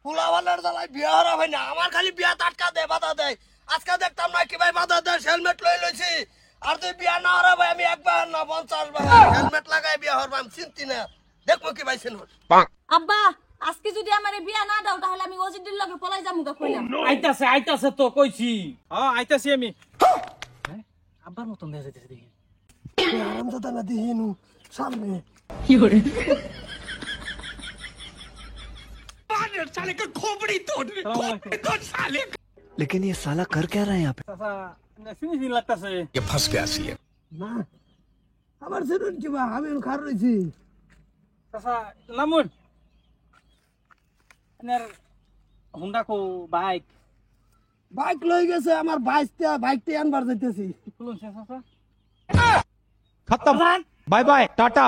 ফুলাওয়ালার জ্বালায় বিয়া হরা হয় না, আমার খালি বিয়া আটকা দেয়, বাধা দেয়। আজকে দেখতাম না কি ভাই বাধা দেয়, হেলমেট লই লইছি। আর তুই বিয়া না হরা ভাই, আমি একবার না 50 বার হেলমেট লাগাই বিয়া হরবা, আমি চিন্তি না। দেখবো কি ভাই সিনেমা। আব্বা আজকে যদি আমারে বিয়া না দাও তাহলে আমি ওজিডির লগে পলাই যামু গা কইলাম। আইতাছে আইতাছে তো কইছি। হ্যাঁ আইতাছি আমি। আব্বার মতন দেখা যাইতেছে দেখি। আরামদাদা না দিহিনু সামনে। लेकिन ये साला कर क्या रहा है यहाँ पे? চাচা ফিনিশিং লাগতাছে। না আমার শুনুন কি বা, আমি খার রইছি। চাচা নামুন। এনার হুন্ডা কো বাইক বাইক লই গেছে, আমার বাইকটা আনবার যাইতেছি। খুলুন চাচা। खत्म। Bye bye tata.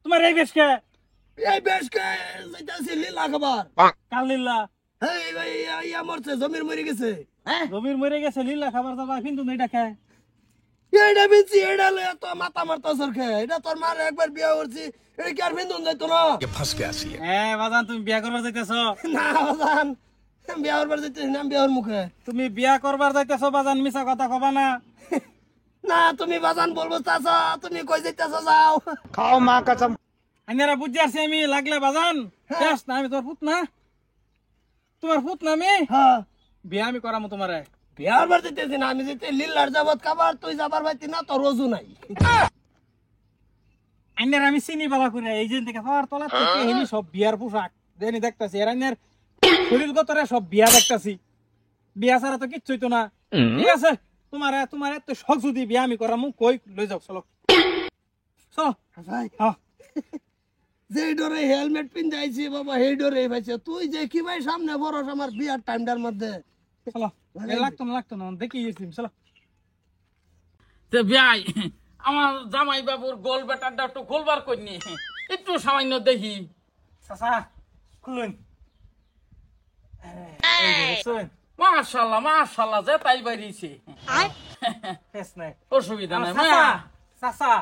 তোমার এই বেশকে এই বেশ কে যাইতেছি লীলা খাবার। কালিল্লা এই ভাই ইয়া মরছে, জমির মরে গেছে। জমির মরে গেছে লীলা খাবার দাবা কিন্তু নেই ডাকে। এইটা বিচি এইটা লয়ে তো মাথা মারতা সরখে। এটা তোর মার একবার বিয়া করছি, এটা কি আর বিন্দুন যাইতো না? বাজান তুমি বিয়া করবার যাইতেছো? না বাজান, বিয়া করবার যাইতেছি না, বিয়ার মুখে। তুমি বিয়া করবার যাইতেছো বাজান, মিছা কথা কবা না। না তুমি বাজান বলবো চাচা, তুমি কই যাইতেছো যাও। खाओ माँ कसम। আইনারা বুঝে আসছি আমি, লাগলে বাজান শেষ না, আমি তোর পুত না, তোমার পুত না আমি। হ্যাঁ বিয়া আমি করামো তোমারে। বিয়া করবার যাইতেছি না, আমি যেতে লীলার যাবত খাবার, তুই যাবার পাইতি না, তোর রজু নাই। আইনার আমি চিনি বালা করে এই যে থেকে পাওয়ার তলা থেকে হেনি সব বিয়ার পোশাক দেনি দেখতাছি। এর আইনার শরীর গতরে সব বিয়া দেখতাছি, বিয়া ছাড়া তো কিচ্ছুই তো না। ঠিক আছে তোমার এত শখ যদি বিয়া আমি করামু, কই লই যাও চলো চলো। ভাই হ্যাঁ যে ডরে হেলমেট পিন্ধাইছি বাবা, সেই ডরে ভাইছে। তুই যে কি ভাই সামনে বরস আমার বিয়ার টাইমটার মধ্যে। চলো লাগতো না দেখি চলো। তো ভাই আমার জামাই বাবুর গোল বেটারটা একটু গোলবার করিনি, একটু সামান্য দেখি। চাচা খুলুন। মাশাআল্লাহ মাশাআল্লাহ, যে তাই বাইরেছে। অসুবিধা নাই মায়া। চাচা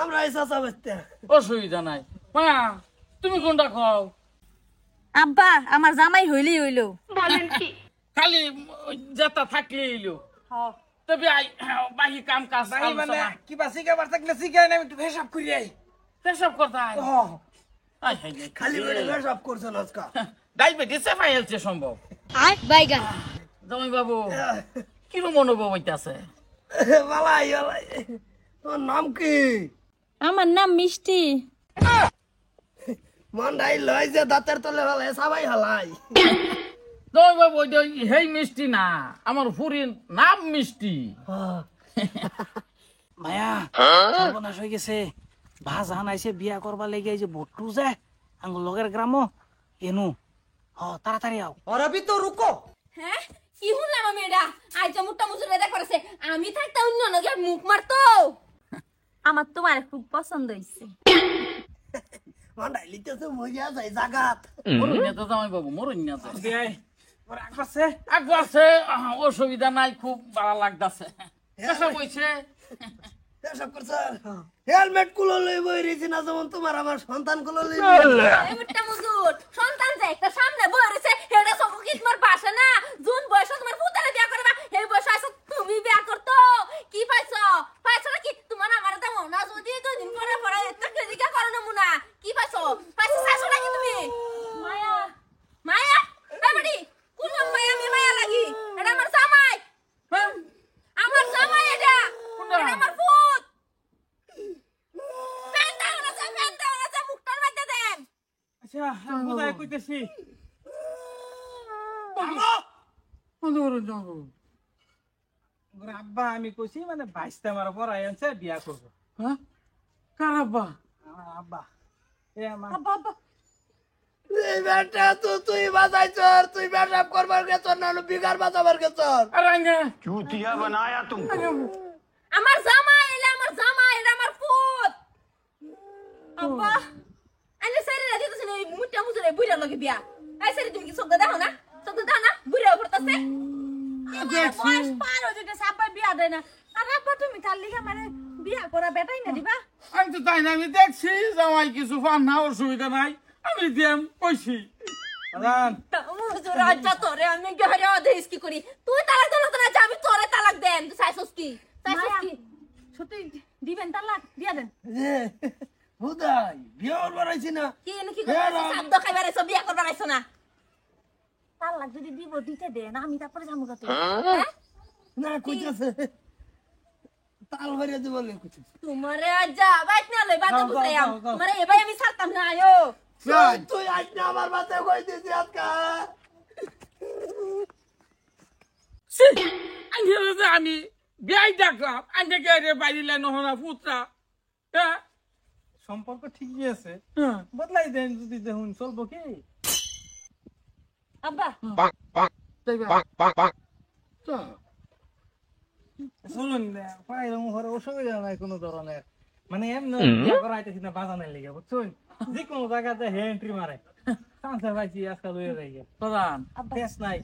আমরা এই চাচা বাচ্চা। অসুবিধা নাই মায়া, তুমি কোনটা খাও? আব্বা আমার জামাই হইলেই হইলো। খালি যেটা থাকলে এলো। তবে বাহি কাম কাজ মানে কিবা শিখাবার থাকলে শিখাই না, আমি একটু হিসাব করি আই। পেশাব করতে হয়। খালি বেড়ে হিসাব করছো না আজকা। ডায়াবেটিস চেপা হেলছে সম্ভব। বাইগা জামাই বাবু কিরম অনুভব হইতাছে? বালাই বালাই। তোর নাম কি? আমার নাম মিষ্টি। মন্ডাই লয় যে দাঁতের তলে হালাই সবাই হালাই। জামাই বাবু হেই মিষ্টি না, আমার ফুরির নাম মিষ্টি। মায়া সর্বনাশ হয়ে গেছে। ভাজ আনাইছে বিয়া করবা লেগে, এই যে বট্টু যে আঙ্গুল লগের গ্রাম এনু। তাড়াতাড়ি আও। और अभी तो रुको। হ্যাঁ কি শুনলাম আমি এটা? আইজা মুট্টা মুজুরে দেখ করেছে, আমি থাকতে অন্য নগে মুখ মারতো। আমার তোমার খুব পছন্দ হইছে। মন্ডাই লিতেছে মজা যায় জাগাত। মরুন না তো জামাই বাবু, মরুন না তো। আগবাছে অসুবিধা নাই, খুব ভালো লাগতাছে। পেশাব হইছে। এসব করছে। হেলমেট কুলো লই বই রেছি না, যেমন তোমার আমার সন্তান কুলো লই। এই মুট্টা মুজুর সন্তান যে একটা সামনে বই রইছে, হেডা সকল কি তোমার পাশে না? জুন বয়স তোমার পুতারে বিয়া করবা, এই বয়স আইছো তুমি বিয়া করতো। কি পাইছো? পাইছো নাকি? তোমার আমার দাও না, যদি 2 দিন পরে পরে একটা ক্রেডিকা করো না মুনা। কি পাইছো? পাইছো চাইছো নাকি তুমি? মায়া মায়া এবাড়ি কোন মায়া? আমি মায়া লাগি? এটা আমার জামাই। হ্যাঁ আমার জামাই এটা। এটা আমার পুত। আচ্ছা বুঝাই কইতেছি। আব্বা আমি কইছি মানে 22টা আমার পড়াই আনছে, বিয়া করবো। হ্যাঁ কার আব্বা? আমার আব্বা। আমার আব্বা আব্বা এই বেটা তো তুই বাজাইছ, তুই বেশাব করবার গেছ না বিগার বাজাবার গেছ। चूतिया बनाया तुमको। আমার জামাই এলে, আমার জামাই এটা আমার পুত। আব্বা আইলে সাইরে রাজি তো এই মুট্টা মুজুরে বুইরা লগে বিয়া। এই সাইরে তুমি কি সব দেখো না? সব দেখো না? বুইরা পড়তাছে। বয়স পার হয়ে যেতে সাব্বা বিয়া দেয় না। আর আব্বা তুমি কাল লিগা মানে বিয়া করা বেটাই না দিবা? আমি তো তাই না, আমি দেখছি জামাই কিছু পান না, অসুবিধা নাই, আমি দিম কইছি। বাজান মুজুর আচ্ছা তোরে আমি গহরে আদেশ কি করি তুই তালাক দিল তো না যে আমি তোরে তালাক দেন তুই চাইছস কি সত্যি দিবেন তালাক দিয়া দেন হুদাই বিয়া করবার আইছি না কি এনে কি করছ সাদ্দ খাইবার এসো বিয়া করবার আইছো না তালাক যদি দিব দিতে দেন আমি তারপরে যামু কত হ্যাঁ না কইতাছে তাল ভরে দিব বলে কইতাছে তোমারে আজা বাইক না লই বাতা বুঝাইয়াম তোমারে এবাই আমি ছাড়তাম না আয়ো তুই আজ না আমার বাতে কই দিছি আজকা আমি বিয়াই ডাকলাম আন্নে কে বাইরে নহনা পুত্রা হ্যাঁ সম্পর্ক ঠিকই আছে বদলাই দেন যদি দেখুন চলবো কি আব্বা চলুন পাইলাম ঘরে অসুবিধা নাই কোনো ধরনের মানে এমনি বিয়া করা আইতেছি না বাজানের লেগে বুঝছেন যে কোনো জায়গাতে হে এন্ট্রি মারে চান্সে পাইছি আজকাল লইয়া যাই প্রধান ফেস নাই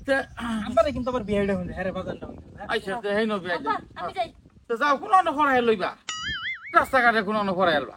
আপনারা কিন্তু আবার বিয়েটা হইছে হ্যাঁ বাজারটা আচ্ছা হেই নবি আব্বা আমি যাই যাও কোনো ফরাই লইবা রাস্তাঘাটে কোনো ফরাই আলবা